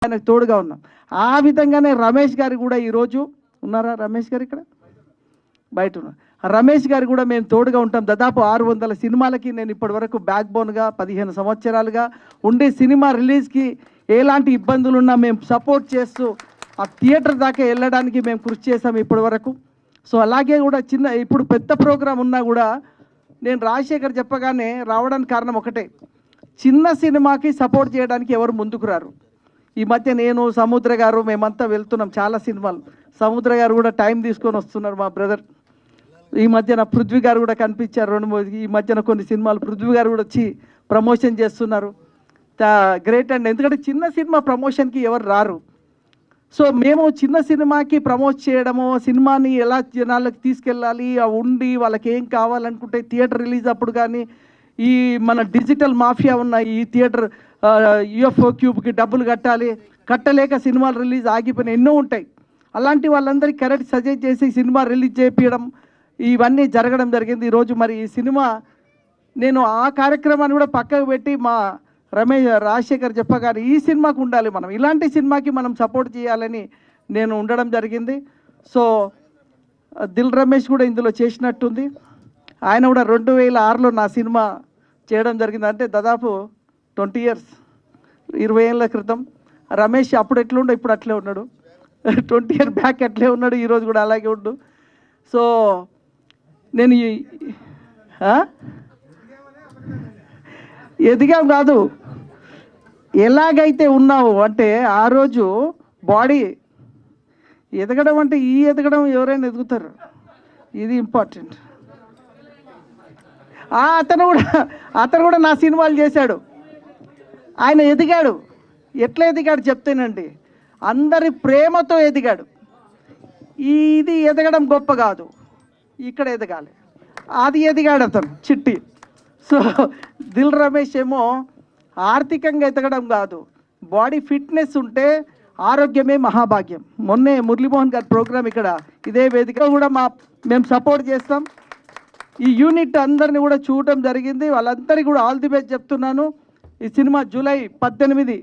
ఆయనకు తోడుగా ఉన్నాం. ఆ విధంగానే రమేష్ గారు కూడా ఈరోజు ఉన్నారా? రమేష్ గారు ఇక్కడ బయట ఉన్నారు. రమేష్ గారు కూడా మేము తోడుగా ఉంటాం. దాదాపు 600 సినిమాలకి నేను ఇప్పటి వరకు బ్యాక్ బోన్గా 15 సంవత్సరాలుగా ఉండే సినిమా రిలీజ్కి ఎలాంటి ఇబ్బందులు ఉన్నా మేము సపోర్ట్ చేస్తూ ఆ థియేటర్ దాకా వెళ్ళడానికి మేము కృషి చేసాం ఇప్పటి వరకు. సో అలాగే కూడా ఇప్పుడు పెద్ద ప్రోగ్రాం ఉన్నా కూడా నేను రాజశేఖర్ చెప్పగానే రావడానికి కారణం ఒకటే, చిన్న సినిమాకి సపోర్ట్ చేయడానికి ఎవరు ముందుకు రారు. ఈ మధ్య నేను సముద్ర గారు మేమంతా వెళ్తున్నాం చాలా సినిమాలు. సముద్ర గారు కూడా టైం తీసుకొని వస్తున్నారు మా బ్రదర్. ఈ మధ్యన పృథ్వీ గారు కూడా కనిపించారు 2-3. ఈ మధ్యన కొన్ని సినిమాలు పృథ్వీ గారు కూడా వచ్చి ప్రమోషన్ చేస్తున్నారు. గ్రేట్ అండి, ఎందుకంటే చిన్న సినిమా ప్రమోషన్కి ఎవరు రారు. సో మేము చిన్న సినిమాకి ప్రమోట్ చేయడము, సినిమాని ఎలా జనాలకు తీసుకెళ్ళాలి, ఉండి వాళ్ళకి ఏం కావాలనుకుంటే థియేటర్ రిలీజ్ అప్పుడు కానీ ఈ మన డిజిటల్ మాఫియా ఉన్న ఈ థియేటర్ యూఎఫ్ఓ క్యూబ్కి డబ్బులు కట్టలేక సినిమాలు రిలీజ్ ఆగిపోయిన ఎన్నో ఉంటాయి. అలాంటి వాళ్ళందరికీ కరెక్ట్ సజెస్ట్ చేసి సినిమా రిలీజ్ చేయించడం ఇవన్నీ జరగడం జరిగింది. ఈరోజు మరి ఈ సినిమా నేను ఆ కార్యక్రమాన్ని కూడా పక్కకు పెట్టి మా రాజశేఖర్ చెప్పగానే ఈ సినిమాకు ఉండాలి, మనం ఇలాంటి సినిమాకి మనం సపోర్ట్ చేయాలని నేను ఉండడం జరిగింది. సో దిల్ రమేష్ కూడా ఇందులో చేసినట్టుంది. ఆయన కూడా 2006లో నా సినిమా చేయడం జరిగింది. అంటే దాదాపు 20 years, 20 ఏళ్ళ క్రితం. రమేష్ అప్పుడు ఎట్లుండో ఇప్పుడు అట్లే ఉన్నాడు, 20 years బ్యాక్ అట్లే ఉన్నాడు, ఈరోజు కూడా అలాగే ఉండు. సో నేను ఎదిగాం కాదు, ఎలాగైతే ఉన్నావు అంటే ఆ రోజు బాడీ ఎదగడం అంటే ఈ ఎదగడం ఎవరైనా ఎదుగుతారు, ఇది ఇంపార్టెంట్. అతను కూడా నా సినిమాలు చేశాడు. ఆయన ఎదిగాడు. ఎట్లా ఎదిగాడు చెప్తేనండి, అందరి ప్రేమతో ఎదిగాడు. ఇది ఎదగడం గొప్ప కాదు, ఇక్కడ ఎదగాలి, అది ఎదిగాడు అతను చిట్టి. సో దిల్ రమేష్ ఏమో ఆర్థికంగా ఎదగడం కాదు, బాడీ ఫిట్నెస్ ఉంటే ఆరోగ్యమే మహాభాగ్యం. మొన్నే మురళీమోహన్ గారి ప్రోగ్రాం ఇక్కడ ఇదే వేదిక కూడా మేము సపోర్ట్ చేస్తాం. ఈ యూనిట్ అందరినీ కూడా చూడటం జరిగింది. వాళ్ళందరికీ కూడా ఆల్ ది బెస్ట్ చెప్తున్నాను. ఈ సినిమా జూలై 18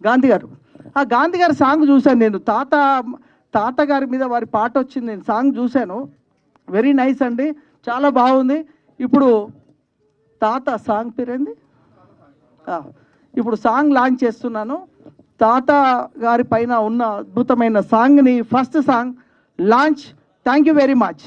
గాంధీ గారు సాంగ్ చూశాను నేను. తాత గారి మీద వారి పాట వచ్చింది, నేను సాంగ్ చూశాను. వెరీ నైస్ అండి, చాలా బాగుంది. ఇప్పుడు తాత సాంగ్ పేరేంది, ఇప్పుడు సాంగ్ లాంచ్ చేస్తున్నాను. తాత గారి పైన ఉన్న అద్భుతమైన సాంగ్ని first song launch. Thank you very much.